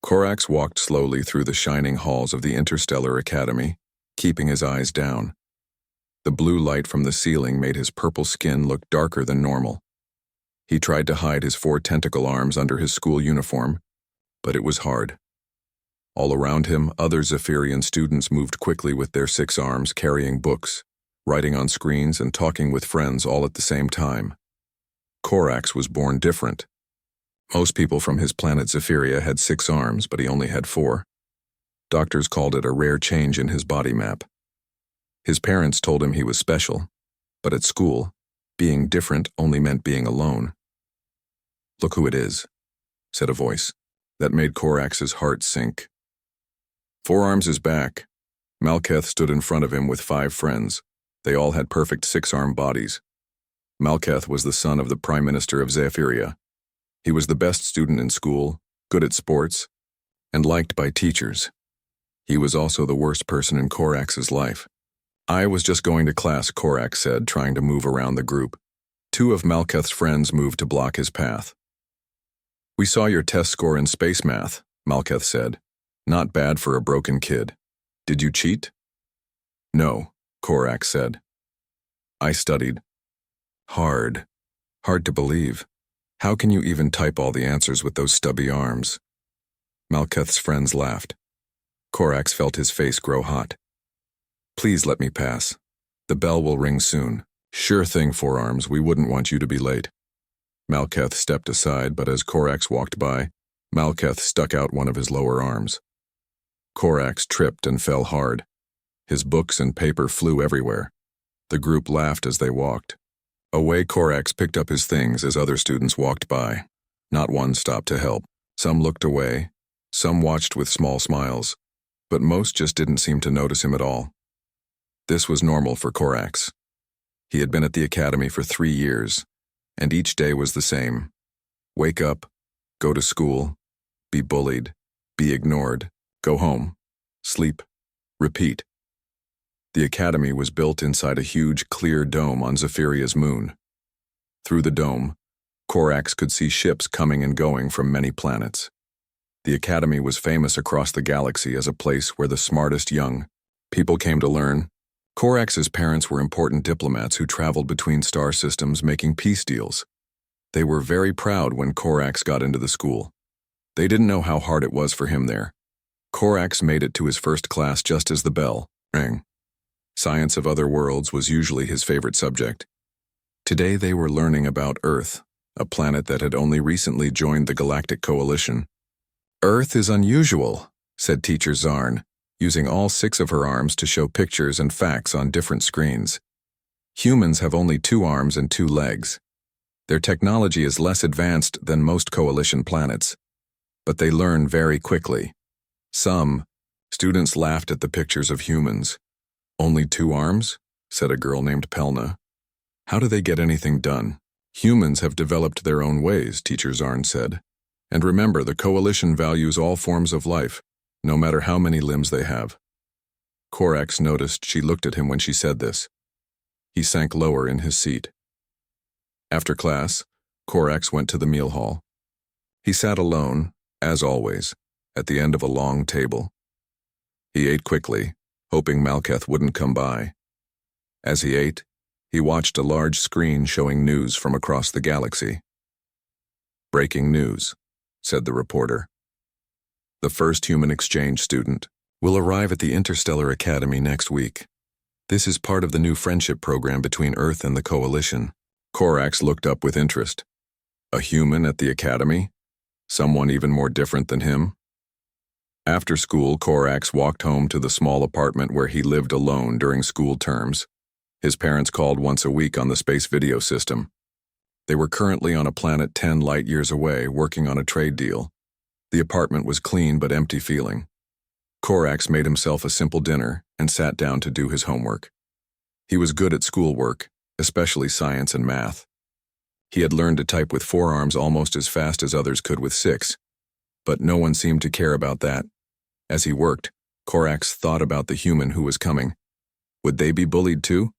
Corax walked slowly through the shining halls of the Interstellar Academy, keeping his eyes down. The blue light from the ceiling made his purple skin look darker than normal. He tried to hide his 4 tentacle arms under his school uniform, but it was hard. All around him, other Zephyrian students moved quickly with their 6 arms, carrying books, writing on screens, and talking with friends all at the same time. Corax was born different. Most people from his planet Zephyria had 6 arms, but he only had 4. Doctors called it a rare change in his body map. His parents told him he was special, but at school, being different only meant being alone. "Look who it is," said a voice. That made Corax's heart sink. 4 Arms is back. Malketh stood in front of him with 5 friends. They all had perfect 6-arm bodies. Malketh was the son of the Prime Minister of Zephyria. He was the best student in school, good at sports, and liked by teachers. He was also the worst person in Corax's life. "I was just going to class," Corax said, trying to move around the group. 2 of Malketh's friends moved to block his path. "We saw your test score in space math," Malketh said. "Not bad for a broken kid. Did you cheat?" "No," Corax said. "I studied. Hard. Hard to believe. How can you even type all the answers with those stubby arms?" Malketh's friends laughed. Corax felt his face grow hot. "Please let me pass. The bell will ring soon." "Sure thing, 4 Arms. We wouldn't want you to be late." Malketh stepped aside, but as Corax walked by, Malketh stuck out one of his lower arms. Corax tripped and fell hard. His books and paper flew everywhere. The group laughed as they walked. Away, Corax picked up his things as other students walked by. Not one stopped to help. Some looked away, some watched with small smiles, but most just didn't seem to notice him at all. This was normal for Corax. He had been at the academy for 3 years, and each day was the same. Wake up, go to school, be bullied, be ignored, go home, sleep, repeat. The academy was built inside a huge, clear dome on Zephyria's moon. Through the dome, Corax could see ships coming and going from many planets. The academy was famous across the galaxy as a place where the smartest young people came to learn. Corax's parents were important diplomats who traveled between star systems making peace deals. They were very proud when Corax got into the school. They didn't know how hard it was for him there. Corax made it to his first class just as the bell rang. Science of other worlds was usually his favorite subject. Today they were learning about Earth, a planet that had only recently joined the Galactic Coalition. "Earth is unusual," said Teacher Zarn, using all 6 of her arms to show pictures and facts on different screens. "Humans have only 2 arms and 2 legs. Their technology is less advanced than most Coalition planets, but they learn very quickly." Some students laughed at the pictures of humans. "Only 2 arms?" said a girl named Pelna. "How do they get anything done?" "Humans have developed their own ways," Teacher Zarn said. "And remember, the Coalition values all forms of life, no matter how many limbs they have." Corax noticed she looked at him when she said this. He sank lower in his seat. After class, Corax went to the meal hall. He sat alone, as always, at the end of a long table. He ate quickly, hoping Malketh wouldn't come by. As he ate, he watched a large screen showing news from across the galaxy. "Breaking news," said the reporter. "The first human exchange student will arrive at the Interstellar Academy next week. This is part of the new friendship program between Earth and the Coalition." Corax looked up with interest. A human at the Academy? Someone even more different than him? After school, Corax walked home to the small apartment where he lived alone during school terms. His parents called once a week on the space video system. They were currently on a planet 10 light years away, working on a trade deal. The apartment was clean but empty feeling. Corax made himself a simple dinner and sat down to do his homework. He was good at schoolwork, especially science and math. He had learned to type with 4 arms almost as fast as others could with 6, but no one seemed to care about that. As he worked, Corax thought about the human who was coming. Would they be bullied too?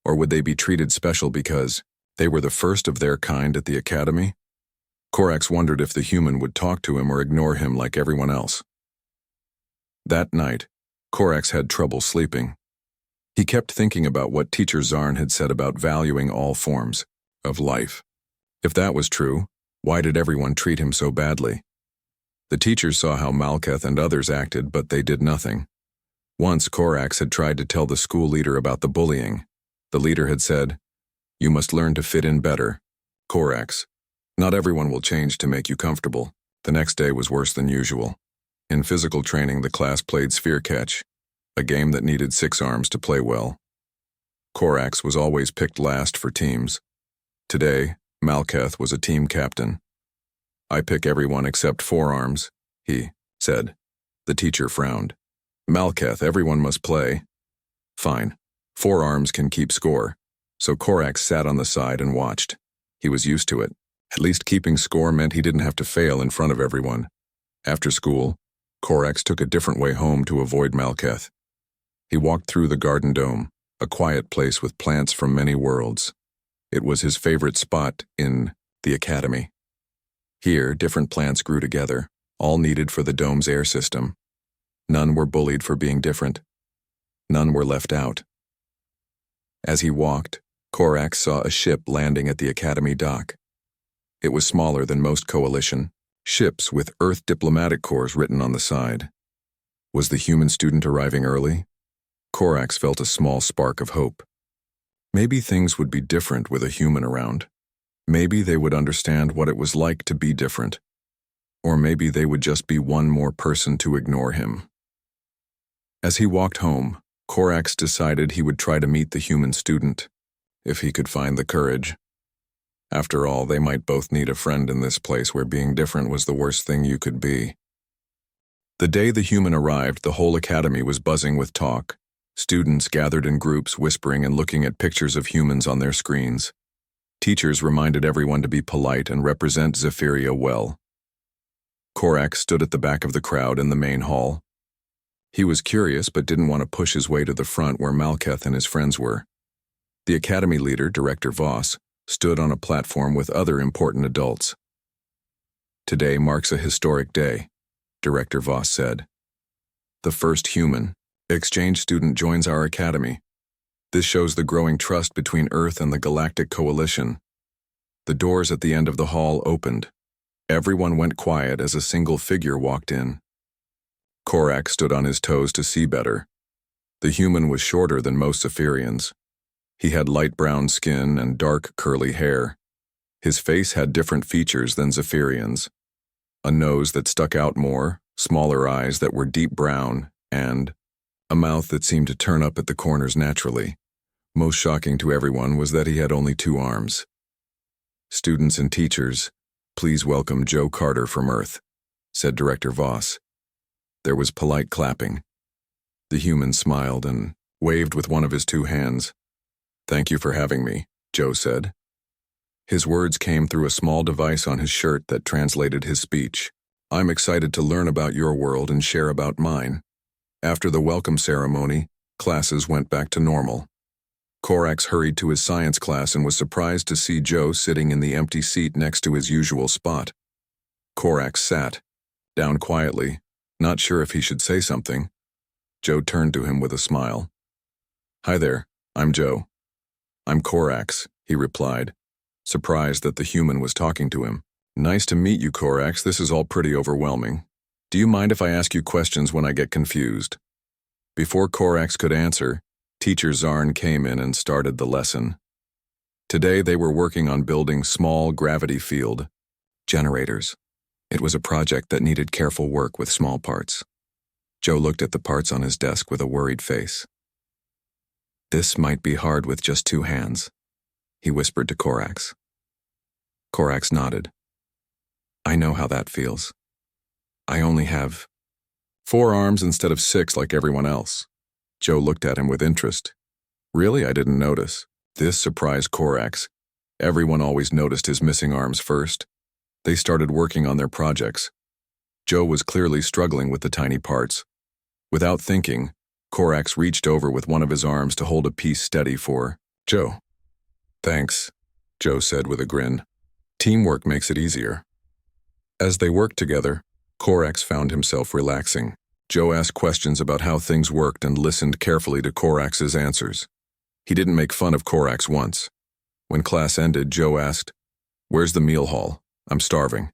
Or would they be treated special because they were the first of their kind at the academy? Korax wondered if the human would talk to him or ignore him like everyone else. That night, Korax had trouble sleeping. He kept thinking about what Teacher Zarn had said about valuing all forms of life. If that was true, why did everyone treat him so badly? The teachers saw how Malkath and others acted, but they did nothing. Once Korax had tried to tell the school leader about the bullying. The leader had said, "You must learn to fit in better. Korax, not everyone will change to make you comfortable." The next day was worse than usual. In physical training, the class played sphere catch, a game that needed 6 arms to play well. Korax was always picked last for teams. Today, Malkath was a team captain. "I pick everyone except 4 arms," he said. The teacher frowned. "Malkath, everyone must play." "Fine. 4 arms can keep score." So Korax sat on the side and watched. He was used to it. At least keeping score meant he didn't have to fail in front of everyone. After school, Korax took a different way home to avoid Malkath. He walked through the garden dome, a quiet place with plants from many worlds. It was his favorite spot in the academy. Here, different plants grew together, all needed for the dome's air system. None were bullied for being different. None were left out. As he walked, Korax saw a ship landing at the academy dock. It was smaller than most coalition ships with Earth diplomatic corps written on the side. Was the human student arriving early? Korax felt a small spark of hope. Maybe things would be different with a human around. Maybe they would understand what it was like to be different. Or maybe they would just be one more person to ignore him. As he walked home, Korax decided he would try to meet the human student, if he could find the courage. After all, they might both need a friend in this place where being different was the worst thing you could be. The day the human arrived, the whole academy was buzzing with talk. Students gathered in groups, whispering and looking at pictures of humans on their screens. Teachers reminded everyone to be polite and represent Zephyria well. Korax stood at the back of the crowd in the main hall. He was curious but didn't want to push his way to the front where Malkath and his friends were. The academy leader, Director Voss, stood on a platform with other important adults. "Today marks a historic day," Director Voss said. "The first human exchange student joins our academy. This shows the growing trust between Earth and the Galactic Coalition." The doors at the end of the hall opened. Everyone went quiet as a single figure walked in. Korax stood on his toes to see better. The human was shorter than most Zephyrians. He had light brown skin and dark curly hair. His face had different features than Zephyrians. A nose that stuck out more, smaller eyes that were deep brown, and a mouth that seemed to turn up at the corners naturally. Most shocking to everyone was that he had only 2 arms. "Students and teachers, please welcome Joe Carter from Earth," said Director Voss. There was polite clapping. The human smiled and waved with one of his 2 hands. "Thank you for having me," Joe said. His words came through a small device on his shirt that translated his speech. "I'm excited to learn about your world and share about mine." After the welcome ceremony, classes went back to normal. Korax hurried to his science class and was surprised to see Joe sitting in the empty seat next to his usual spot. Korax sat down quietly, not sure if he should say something. Joe turned to him with a smile. "Hi there, I'm Joe." "I'm Korax," he replied, surprised that the human was talking to him. "Nice to meet you, Korax. This is all pretty overwhelming. Do you mind if I ask you questions when I get confused?" Before Korax could answer, Teacher Zarn came in and started the lesson. Today they were working on building small gravity field generators. It was a project that needed careful work with small parts. Joe looked at the parts on his desk with a worried face. "This might be hard with just 2 hands," he whispered to Korax. Korax nodded. "I know how that feels. I only have 4 arms instead of 6 like everyone else." Joe looked at him with interest. "Really? I didn't notice." This surprised Korax. Everyone always noticed his missing arms first. They started working on their projects. Joe was clearly struggling with the tiny parts. Without thinking, Korax reached over with one of his arms to hold a piece steady for Joe. "Thanks," Joe said with a grin. "Teamwork makes it easier." As they worked together, Korax found himself relaxing. Joe asked questions about how things worked and listened carefully to Korax's answers. He didn't make fun of Korax once. When class ended, Joe asked, "Where's the meal hall? I'm starving."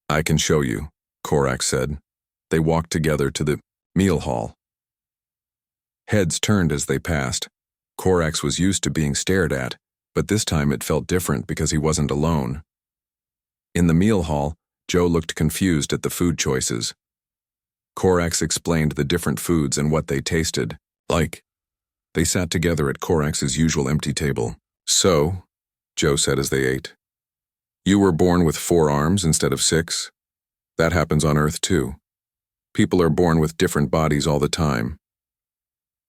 "I can show you," Korax said. They walked together to the meal hall. Heads turned as they passed. Korax was used to being stared at, but this time it felt different because he wasn't alone. In the meal hall, Joe looked confused at the food choices. Korax explained the different foods and what they tasted like. They sat together at Korax's usual empty table. "So," Joe said as they ate, "you were born with 4 arms instead of 6? That happens on Earth too. People are born with different bodies all the time."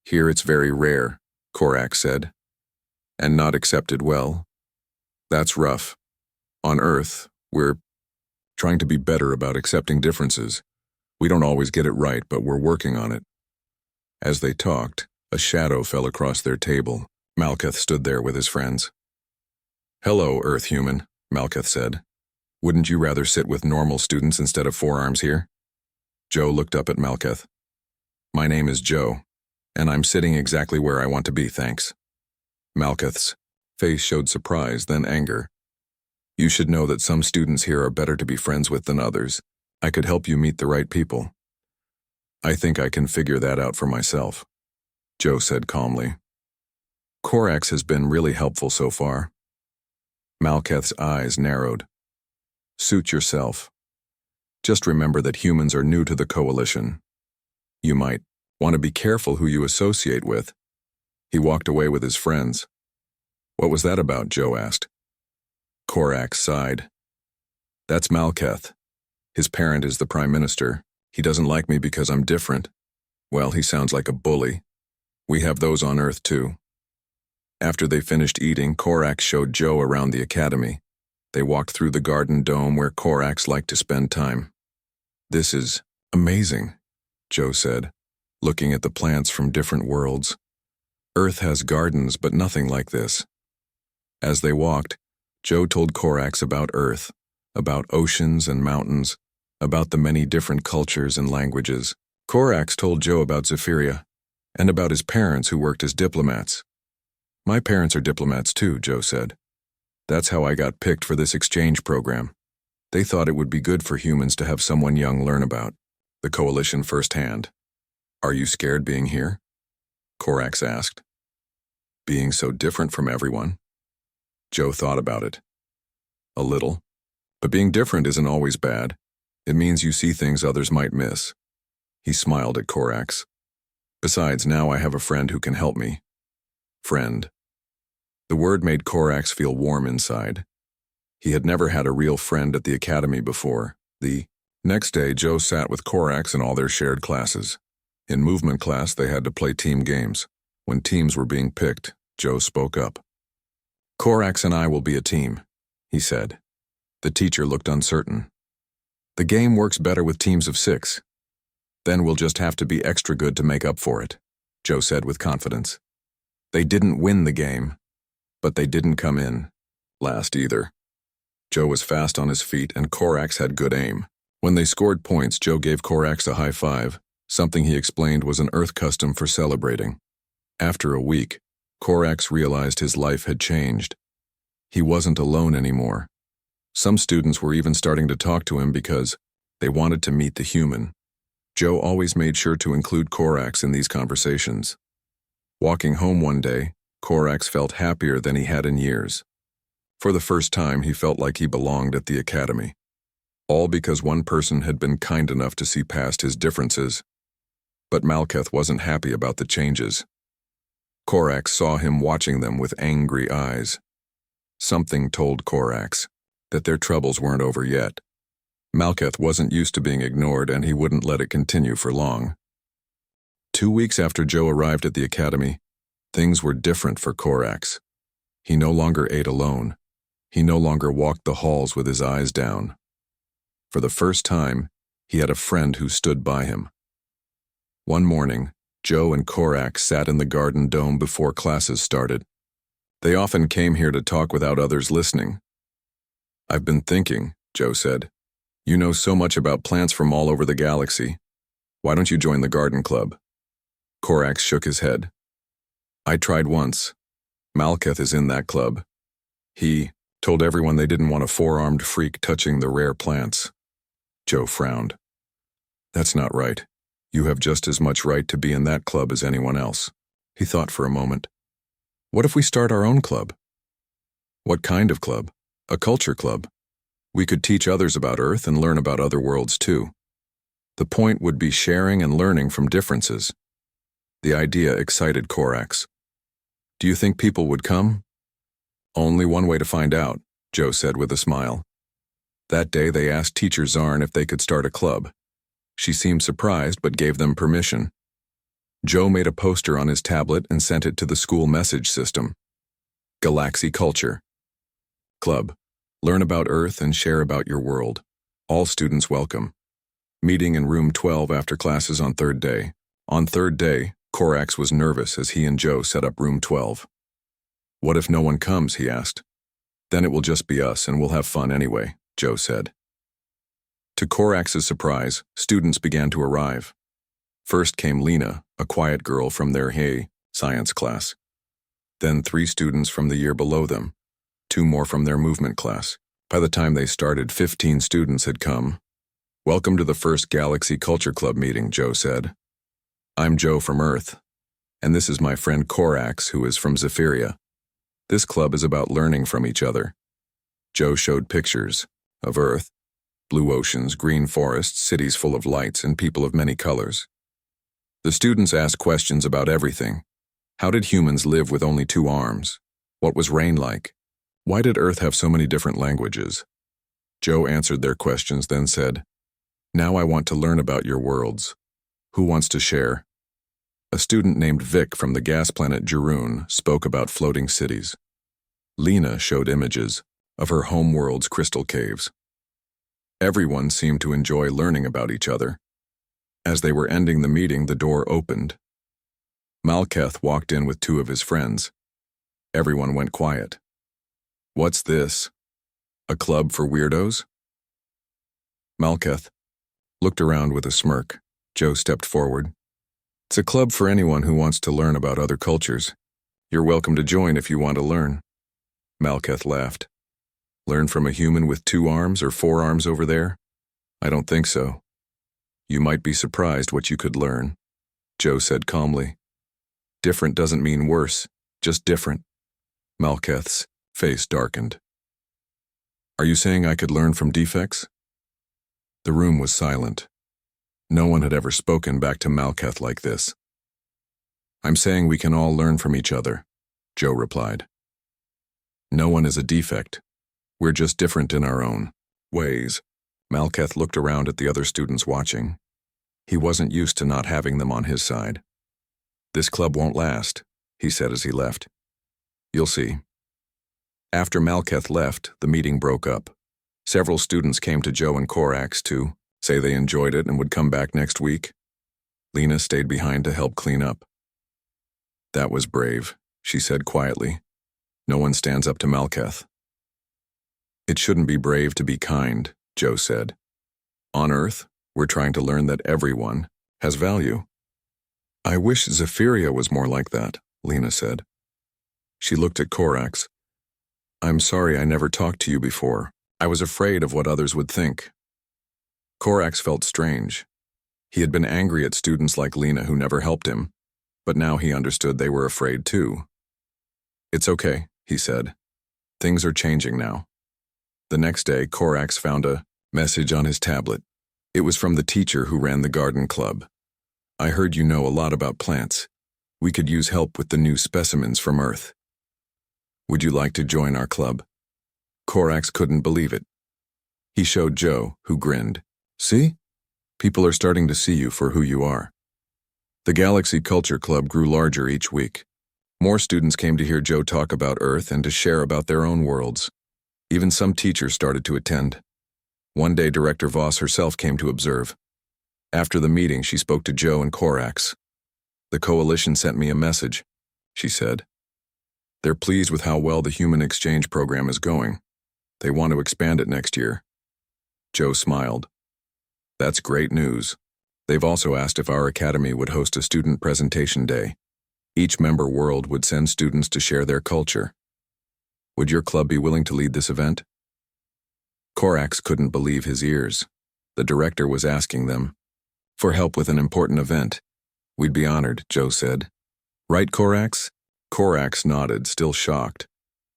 "Here it's very rare," Korax said, "and not accepted well. That's rough. On Earth, we're trying to be better about accepting differences. We don't always get it right, but we're working on it." As they talked, a shadow fell across their table. Malkuth stood there with his friends. "Hello, Earth human," Malkuth said. "Wouldn't you rather sit with normal students instead of 4 arms here?" Joe looked up at Malkuth. "My name is Joe, and I'm sitting exactly where I want to be, thanks." Malkuth's face showed surprise, then anger. "You should know that some students here are better to be friends with than others. I could help you meet the right people." "I think I can figure that out for myself," Joe said calmly. "Korax has been really helpful so far." Malkuth's eyes narrowed. "Suit yourself. Just remember that humans are new to the coalition. You might want to be careful who you associate with." He walked away with his friends. "What was that about?" Joe asked. Korax sighed. "That's Malkuth. His parent is the Prime Minister. He doesn't like me because I'm different. Well, he sounds like a bully. We have those on Earth too." After they finished eating, Korax showed Joe around the academy. They walked through the garden dome where Korax liked to spend time. "This is amazing," Joe said, looking at the plants from different worlds. "Earth has gardens, but nothing like this." As they walked, Joe told Korax about Earth, about oceans and mountains, about the many different cultures and languages. Korax told Joe about Zephyria, and about his parents who worked as diplomats. "My parents are diplomats too," Joe said. "That's how I got picked for this exchange program. They thought it would be good for humans to have someone young learn about the coalition firsthand." "Are you scared being here?" Korax asked. "Being so different from everyone?" Joe thought about it. "A little. But being different isn't always bad. It means you see things others might miss." He smiled at Korax. "Besides, now I have a friend who can help me." Friend. The word made Korax feel warm inside. He had never had a real friend at the academy before. The next day, Joe sat with Korax in all their shared classes. In movement class, they had to play team games. When teams were being picked, Joe spoke up. "Korax and I will be a team," he said. The teacher looked uncertain. "The game works better with teams of 6. Then we'll just have to be extra good to make up for it," Joe said with confidence. They didn't win the game, but they didn't come in last either. Joe was fast on his feet and Korax had good aim. When they scored points, Joe gave Korax a high five, something he explained was an Earth custom for celebrating. After a week, Korax realized his life had changed. He wasn't alone anymore. Some students were even starting to talk to him because they wanted to meet the human. Joe always made sure to include Korax in these conversations. Walking home one day, Korax felt happier than he had in years. For the first time, he felt like he belonged at the academy. All because one person had been kind enough to see past his differences. But Malkuth wasn't happy about the changes. Korax saw him watching them with angry eyes. Something told Korax that their troubles weren't over yet. Malkuth wasn't used to being ignored, and he wouldn't let it continue for long. 2 weeks after Joe arrived at the academy, things were different for Korax. He no longer ate alone. He no longer walked the halls with his eyes down. For the first time, he had a friend who stood by him. One morning, Joe and Korax sat in the garden dome before classes started. They often came here to talk without others listening. "I've been thinking," Joe said. You know so much about plants from all over the galaxy. Why don't you join the garden club? Korax shook his head. I tried once. Malketh is in that club. He told everyone they didn't want a four-armed freak touching the rare plants. Joe frowned. That's not right. You have just as much right to be in that club as anyone else. He thought for a moment. What if we start our own club? What kind of club? A culture club. We could teach others about Earth and learn about other worlds too. The point would be sharing and learning from differences. The idea excited Korax. Do you think people would come? Only one way to find out, Joe said with a smile. That day they asked teacher Zarn if they could start a club. She seemed surprised but gave them permission. Joe made a poster on his tablet and sent it to the school message system. Galaxy Culture. Club. Learn about Earth and share about your world. All students welcome. Meeting in room 12 after classes on third day. On third day, Korax was nervous as he and Joe set up room 12. What if no one comes, he asked. Then it will just be us and we'll have fun anyway, Joe said. To Korax's surprise, students began to arrive. First came Lena, a quiet girl from their science class. Then 3 students from the year below them. 2 more from their movement class. By the time they started, 15 students had come. Welcome to the first Galaxy Culture Club meeting, Joe said. I'm Joe from Earth, and this is my friend Korax, who is from Zephyria. This club is about learning from each other. Joe showed pictures of Earth, blue oceans, green forests, cities full of lights, and people of many colors. The students asked questions about everything. How did humans live with only 2 arms? What was rain like? Why did Earth have so many different languages? Joe answered their questions, then said, Now I want to learn about your worlds. Who wants to share? A student named Vic from the gas planet Jeroen spoke about floating cities. Lena showed images of her home world's crystal caves. Everyone seemed to enjoy learning about each other. As they were ending the meeting, the door opened. Malketh walked in with 2 of his friends. Everyone went quiet. What's this? A club for weirdos? Malketh looked around with a smirk. Joe stepped forward. It's a club for anyone who wants to learn about other cultures. You're welcome to join if you want to learn. Malketh laughed. Learn from a human with 2 arms or 4 arms over there? I don't think so. You might be surprised what you could learn, Joe said calmly. Different doesn't mean worse, just different. Malketh's face darkened. Are you saying I could learn from defects? The room was silent. No one had ever spoken back to Malketh like this. I'm saying we can all learn from each other, Joe replied. No one is a defect. We're just different in our own ways. Malketh looked around at the other students watching. He wasn't used to not having them on his side. This club won't last, he said as he left. You'll see. After Malketh left, the meeting broke up. Several students came to Joe and Korax to say they enjoyed it and would come back next week. Lena stayed behind to help clean up. That was brave, she said quietly. No one stands up to Malketh. It shouldn't be brave to be kind, Joe said. On Earth, we're trying to learn that everyone has value. I wish Zephyria was more like that, Lena said. She looked at Korax. I'm sorry I never talked to you before. I was afraid of what others would think. Korax felt strange. He had been angry at students like Lena who never helped him, but now he understood they were afraid too. It's okay, he said. Things are changing now. The next day, Korax found a message on his tablet. It was from the teacher who ran the garden club. I heard you know a lot about plants. We could use help with the new specimens from Earth. Would you like to join our club? Korax couldn't believe it. He showed Joe, who grinned. See? People are starting to see you for who you are. The Galaxy Culture Club grew larger each week. More students came to hear Joe talk about Earth and to share about their own worlds. Even some teachers started to attend. One day, Director Voss herself came to observe. After the meeting, she spoke to Joe and Korax. The coalition sent me a message, she said. They're pleased with how well the human exchange program is going. They want to expand it next year. Joe smiled. That's great news. They've also asked if our academy would host a student presentation day. Each member world would send students to share their culture. Would your club be willing to lead this event? Korax couldn't believe his ears. The director was asking them for help with an important event. We'd be honored, Joe said. Right, Korax? Korax nodded, still shocked.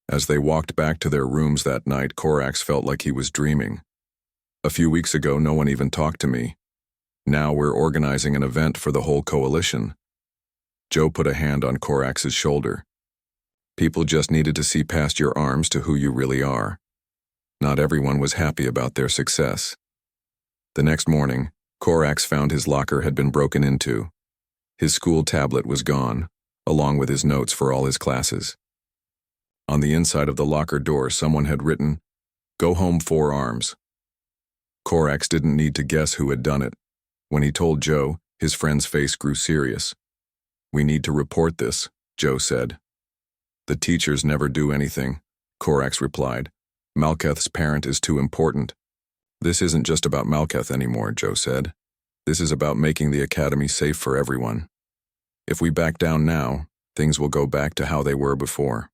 As they walked back to their rooms that night, Korax felt like he was dreaming. A few weeks ago, no one even talked to me. Now we're organizing an event for the whole coalition. Joe put a hand on Korax's shoulder. People just needed to see past your arms to who you really are. Not everyone was happy about their success. The next morning, Korax found his locker had been broken into. His school tablet was gone, along with his notes for all his classes. On the inside of the locker door, someone had written, "Go home 4 arms." Korax didn't need to guess who had done it. When he told Joe, his friend's face grew serious. We need to report this, Joe said. The teachers never do anything, Korax replied. Malketh's parent is too important. This isn't just about Malketh anymore, Joe said. This is about making the academy safe for everyone. If we back down now, things will go back to how they were before.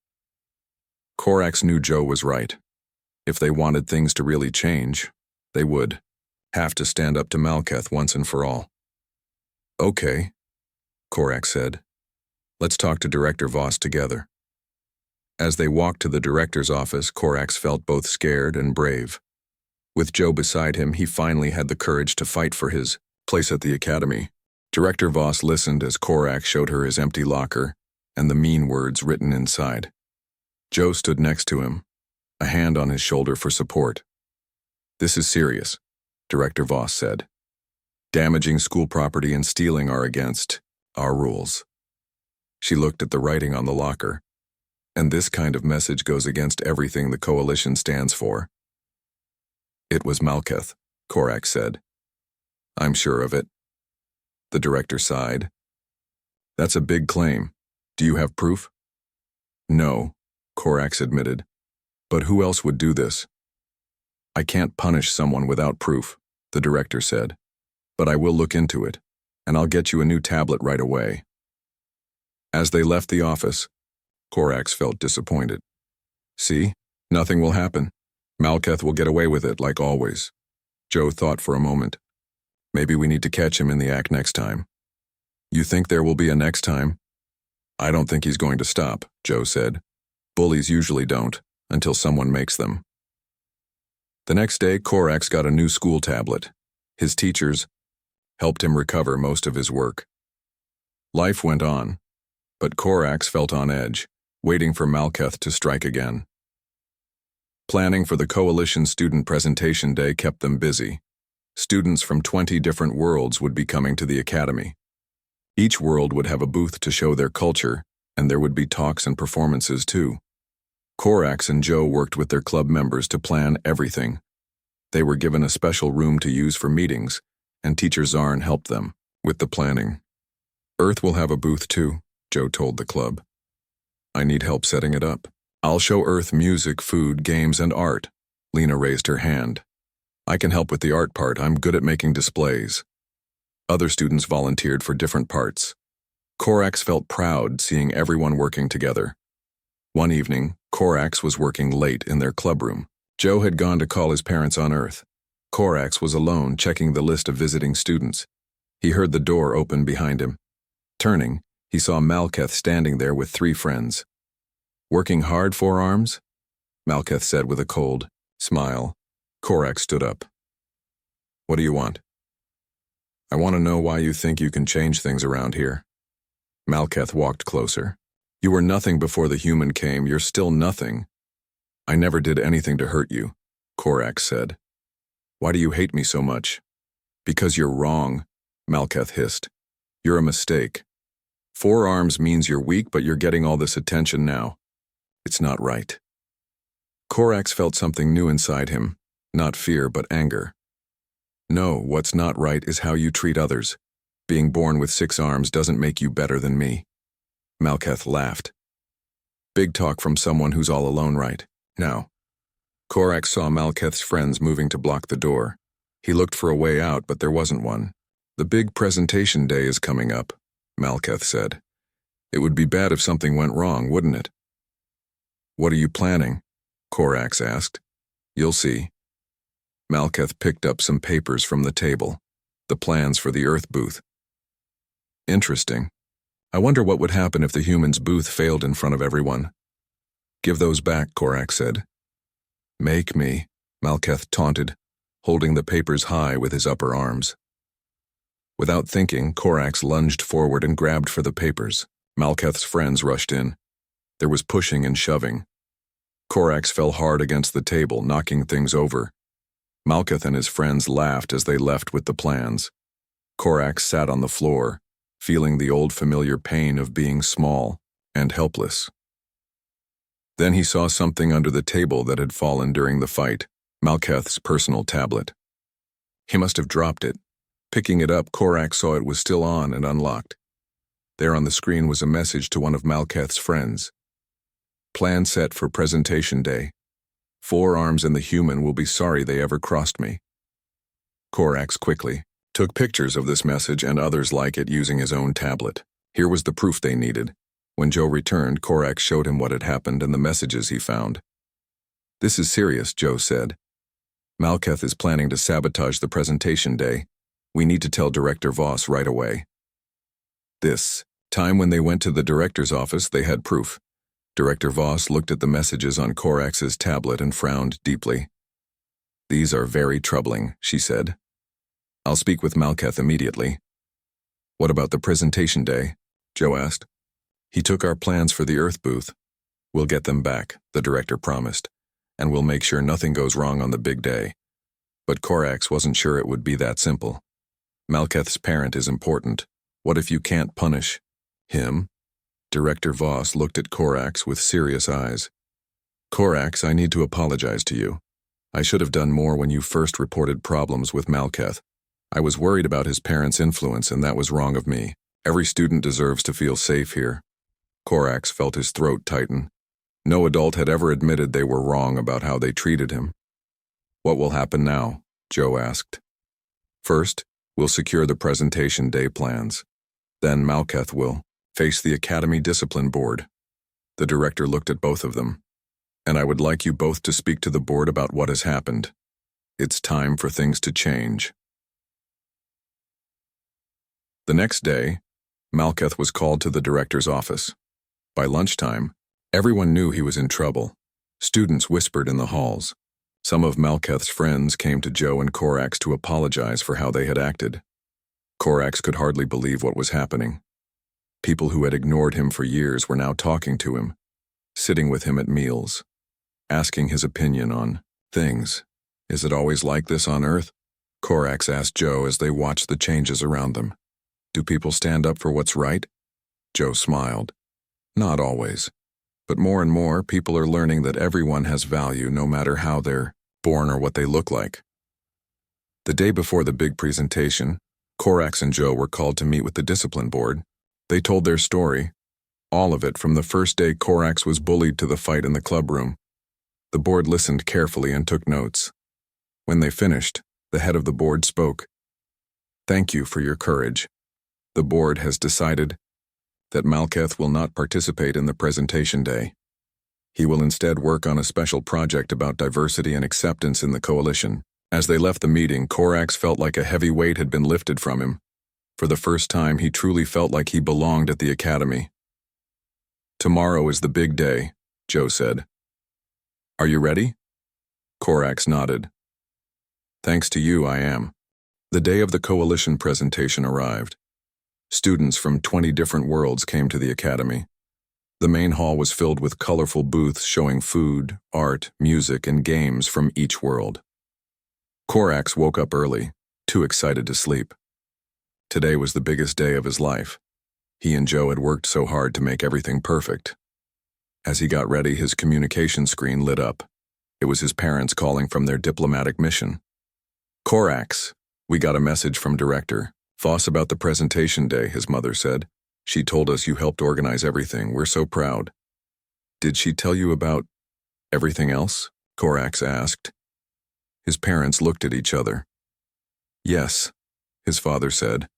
Korax knew Joe was right. If they wanted things to really change, they would have to stand up to Malketh once and for all. Okay, Korax said. Let's talk to Director Voss together. As they walked to the director's office, Korax felt both scared and brave. With Joe beside him, he finally had the courage to fight for his place at the academy. Director Voss listened as Korax showed her his empty locker and the mean words written inside. Joe stood next to him, a hand on his shoulder for support. This is serious, Director Voss said. Damaging school property and stealing are against our rules. She looked at the writing on the locker. And this kind of message goes against everything the coalition stands for. It was Malketh, Korax said. I'm sure of it. The director sighed. That's a big claim. Do you have proof? No, Korax admitted. But who else would do this? I can't punish someone without proof, the director said. But I will look into it, and I'll get you a new tablet right away. As they left the office, Korax felt disappointed. See, nothing will happen. Malketh will get away with it like always. Joe thought for a moment. Maybe we need to catch him in the act next time. You think there will be a next time? I don't think he's going to stop, Joe said. Bullies usually don't, until someone makes them. The next day, Korax got a new school tablet. His teachers helped him recover most of his work. Life went on, but Korax felt on edge, waiting for Malketh to strike again. Planning for the Coalition Student Presentation Day kept them busy. Students from 20 different worlds would be coming to the academy. Each world would have a booth to show their culture, and there would be talks and performances too. Korax and Joe worked with their club members to plan everything. They were given a special room to use for meetings, and Teacher Zarn helped them with the planning. Earth will have a booth too, Joe told the club. I need help setting it up. I'll show Earth music, food, games, and art. Lena raised her hand. I can help with the art part. I'm good at making displays. Other students volunteered for different parts. Korax felt proud seeing everyone working together. One evening, Korax was working late in their clubroom. Joe had gone to call his parents on Earth. Korax was alone, checking the list of visiting students. He heard the door open behind him. Turning, he saw Malketh standing there with 3 friends. Working hard, 4 arms? Malketh said with a cold smile. Korax stood up. What do you want? I want to know why you think you can change things around here. Malketh walked closer. You were nothing before the human came. You're still nothing. I never did anything to hurt you, Korax said. Why do you hate me so much? Because you're wrong, Malketh hissed. You're a mistake. 4 arms means you're weak, but you're getting all this attention now. It's not right. Korax felt something new inside him, not fear but anger. No, what's not right is how you treat others. Being born with 6 arms doesn't make you better than me. Malketh laughed. Big talk from someone who's all alone right now. Korax saw Malketh's friends moving to block the door. He looked for a way out, but there wasn't one. "The big presentation day is coming up," Malketh said. "It would be bad if something went wrong, wouldn't it?" "What are you planning?" Korax asked. "You'll see." Malketh picked up some papers from the table. The plans for the Earth booth. "Interesting. I wonder what would happen if the humans' booth failed in front of everyone." "Give those back," Korax said. "Make me," Malketh taunted, holding the papers high with his upper arms. Without thinking, Korax lunged forward and grabbed for the papers. Malketh's friends rushed in. There was pushing and shoving. Korax fell hard against the table, knocking things over. Malketh and his friends laughed as they left with the plans. Korax sat on the floor, feeling the old familiar pain of being small and helpless. Then he saw something under the table that had fallen during the fight, Malketh's personal tablet. He must have dropped it. Picking it up, Korax saw it was still on and unlocked. There on the screen was a message to one of Malketh's friends. "Plan set for presentation day. 4 arms and the human will be sorry they ever crossed me." Korax quickly took pictures of this message and others like it using his own tablet. Here was the proof they needed. When Joe returned, Korax showed him what had happened and the messages he found. "This is serious," Joe said. "Malketh is planning to sabotage the presentation day. We need to tell Director Voss right away." This time when they went to the director's office, they had proof. Director Voss looked at the messages on Korax's tablet and frowned deeply. "These are very troubling," she said. "I'll speak with Malketh immediately." "What about the presentation day?" Joe asked. "He took our plans for the Earth booth. We'll get them back," the director promised, "and we'll make sure nothing goes wrong on the big day." But Korax wasn't sure it would be that simple. Malketh's parent is important. What if you can't punish him? Director Voss looked at Korax with serious eyes. "Korax, I need to apologize to you. I should have done more when you first reported problems with Malketh. I was worried about his parents' influence, and that was wrong of me. Every student deserves to feel safe here." Korax felt his throat tighten. No adult had ever admitted they were wrong about how they treated him. "What will happen now?" Joe asked. "First, we'll secure the presentation day plans. Then Malketh will face the Academy Discipline Board." The director looked at both of them. "And I would like you both to speak to the board about what has happened. It's time for things to change." The next day, Malketh was called to the director's office. By lunchtime, everyone knew he was in trouble. Students whispered in the halls. Some of Malketh's friends came to Joe and Korax to apologize for how they had acted. Korax could hardly believe what was happening. People who had ignored him for years were now talking to him, sitting with him at meals, asking his opinion on things. "Is it always like this on Earth?" Korax asked Joe as they watched the changes around them. "Do people stand up for what's right?" Joe smiled. "Not always. But more and more, people are learning that everyone has value no matter how they're born or what they look like." The day before the big presentation, Korax and Joe were called to meet with the discipline board. They told their story, all of it from the first day Korax was bullied to the fight in the clubroom. The board listened carefully and took notes. When they finished, the head of the board spoke. "Thank you for your courage. The board has decided that Malketh will not participate in the presentation day. He will instead work on a special project about diversity and acceptance in the coalition." As they left the meeting, Korax felt like a heavy weight had been lifted from him. For the first time, he truly felt like he belonged at the academy. "Tomorrow is the big day," Joe said. "Are you ready?" Korax nodded. "Thanks to you, I am." The day of the coalition presentation arrived. Students from 20 different worlds came to the academy. The main hall was filled with colorful booths showing food, art, music, and games from each world. Korax woke up early, too excited to sleep. Today was the biggest day of his life. He and Joe had worked so hard to make everything perfect. As he got ready, his communication screen lit up. It was his parents calling from their diplomatic mission. "Korax, we got a message from Director Voss about the presentation day," his mother said. "She told us you helped organize everything. We're so proud." "Did she tell you about everything else?" Korax asked. His parents looked at each other. Yes, his father said.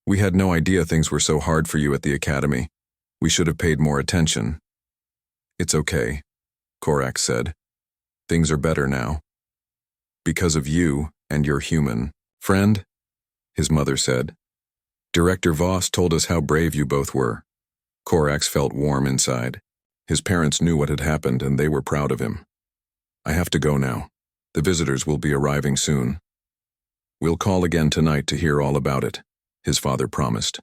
We had no idea things were so hard for you at the academy. We should have paid more attention. It's okay, Korax said. Things are better now. Because of you and your human friend, his mother said. Director Voss told us how brave you both were. Korax felt warm inside. His parents knew what had happened and they were proud of him. I have to go now. The visitors will be arriving soon. We'll call again tonight to hear all about it, his father promised.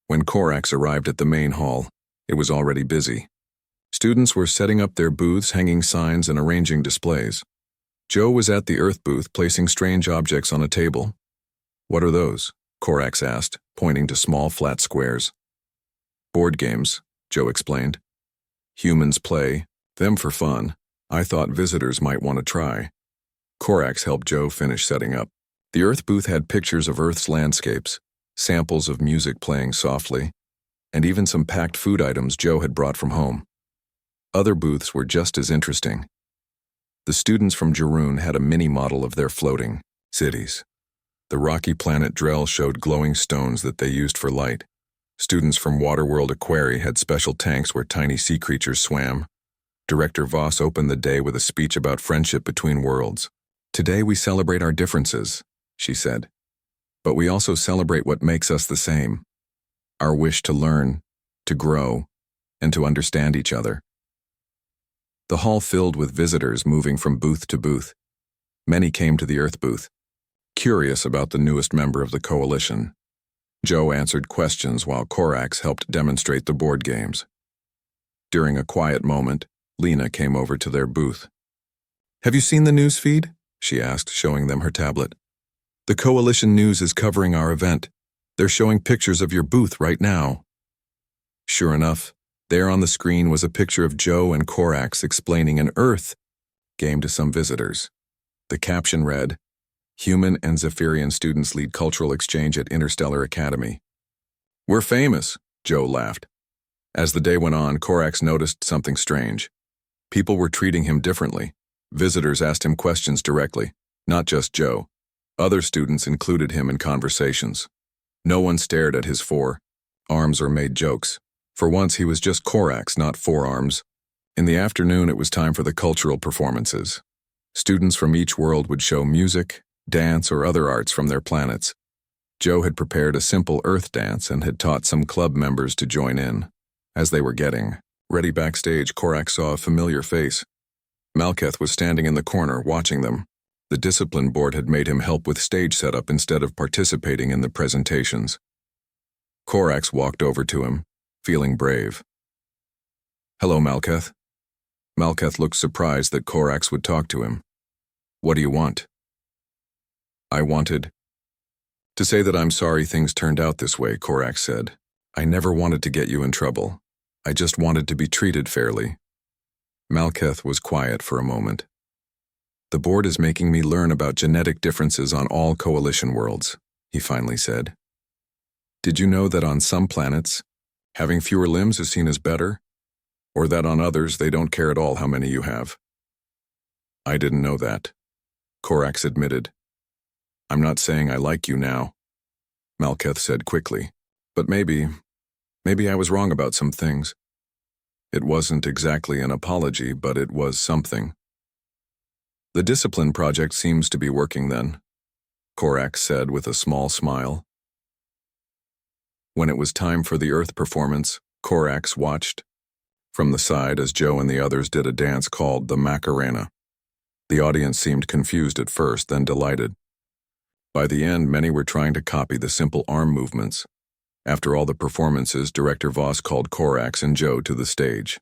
When Korax arrived at the main hall, it was already busy. Students were setting up their booths, hanging signs, and arranging displays. Joe was at the Earth booth placing strange objects on a table. What are those? Korax asked, pointing to small flat squares. Board games, Joe explained. Humans play, them for fun. I thought visitors might want to try. Korax helped Joe finish setting up. The Earth booth had pictures of Earth's landscapes, samples of music playing softly, and even some packed food items Joe had brought from home. Other booths were just as interesting. The students from Jaroon had a mini model of their floating cities. The rocky planet Drell showed glowing stones that they used for light. Students from Waterworld Aquarii had special tanks where tiny sea creatures swam. Director Voss opened the day with a speech about friendship between worlds. Today we celebrate our differences, she said. But we also celebrate what makes us the same. Our wish to learn, to grow, and to understand each other. The hall filled with visitors moving from booth to booth. Many came to the Earth booth, curious about the newest member of the coalition. Joe answered questions while Korax helped demonstrate the board games. During a quiet moment, Lena came over to their booth. Have you seen the news feed? She asked, showing them her tablet. The coalition news is covering our event. They're showing pictures of your booth right now. Sure enough, there on the screen was a picture of Joe and Korax explaining an Earth game to some visitors. The caption read, Human and Zephyrian students lead cultural exchange at Interstellar Academy. We're famous, Joe laughed. As the day went on, Korax noticed something strange. People were treating him differently. Visitors asked him questions directly, not just Joe. Other students included him in conversations. No one stared at his four-arms or made jokes. For once, he was just Korax, not four-arms. In the afternoon, it was time for the cultural performances. Students from each world would show music, dance, or other arts from their planets. Joe had prepared a simple Earth dance and had taught some club members to join in. As they were getting ready backstage, Korax saw a familiar face. Malketh was standing in the corner, watching them. The discipline board had made him help with stage setup instead of participating in the presentations. Korax walked over to him, feeling brave. Hello, Malketh. Malketh looked surprised that Korax would talk to him. What do you want? I wanted to say that I'm sorry things turned out this way, Korax said. I never wanted to get you in trouble. I just wanted to be treated fairly. Malketh was quiet for a moment. The board is making me learn about genetic differences on all coalition worlds, he finally said. Did you know that on some planets, having fewer limbs is seen as better? Or that on others they don't care at all how many you have? I didn't know that, Korax admitted. I'm not saying I like you now, Malketh said quickly, but maybe I was wrong about some things. It wasn't exactly an apology, but it was something. The discipline project seems to be working then, Korax said with a small smile. When it was time for the Earth performance, Korax watched from the side as Joe and the others did a dance called the Macarena. The audience seemed confused at first, then delighted. By the end, many were trying to copy the simple arm movements. After all the performances, Director Voss called Korax and Joe to the stage.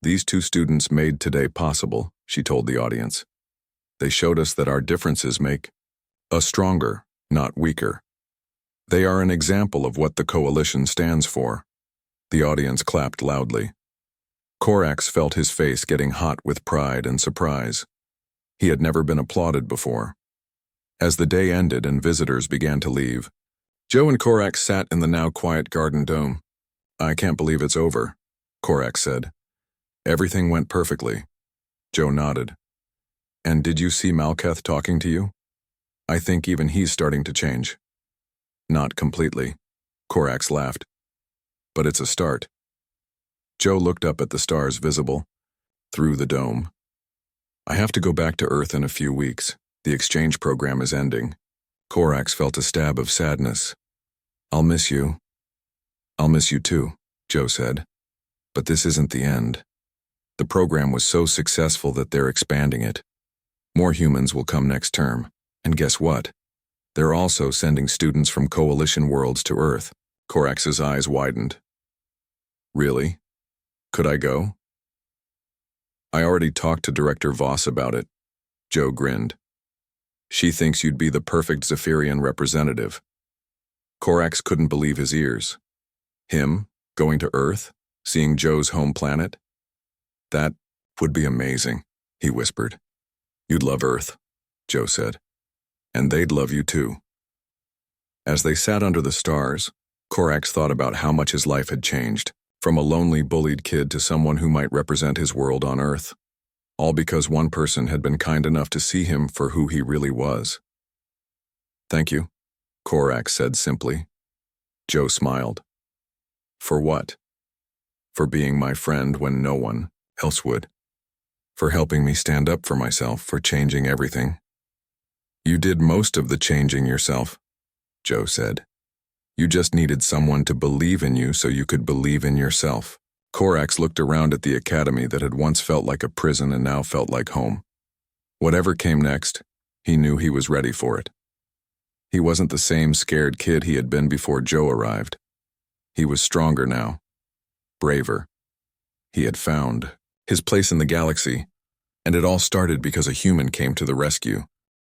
These two students made today possible, she told the audience. They showed us that our differences make us stronger, not weaker. They are an example of what the coalition stands for. The audience clapped loudly. Korax felt his face getting hot with pride and surprise. He had never been applauded before. As the day ended and visitors began to leave, Joe and Korax sat in the now quiet garden dome. I can't believe it's over, Korax said. Everything went perfectly. Joe nodded. And did you see Malketh talking to you? I think even he's starting to change. Not completely. Korax laughed. But it's a start. Joe looked up at the stars visible through the dome. I have to go back to Earth in a few weeks. The exchange program is ending. Korax felt a stab of sadness. I'll miss you. I'll miss you too, Joe said. But this isn't the end. The program was so successful that they're expanding it. More humans will come next term. And guess what? They're also sending students from Coalition worlds to Earth. Korax's eyes widened. Really? Could I go? I already talked to Director Voss about it. Joe grinned. She thinks you'd be the perfect Zephyrian representative. Korax couldn't believe his ears. Him, going to Earth, seeing Joe's home planet? That would be amazing, he whispered. You'd love Earth, Joe said. And they'd love you too. As they sat under the stars, Korax thought about how much his life had changed, from a lonely, bullied kid to someone who might represent his world on Earth. All because one person had been kind enough to see him for who he really was. Thank you, Korax said simply. Joe smiled. For what? For being my friend when no one else would. For helping me stand up for myself, for changing everything. You did most of the changing yourself, Joe said. You just needed someone to believe in you so you could believe in yourself. Korax looked around at the academy that had once felt like a prison and now felt like home. Whatever came next, he knew he was ready for it. He wasn't the same scared kid he had been before Joe arrived. He was stronger now, braver. He had found his place in the galaxy, and it all started because a human came to the rescue.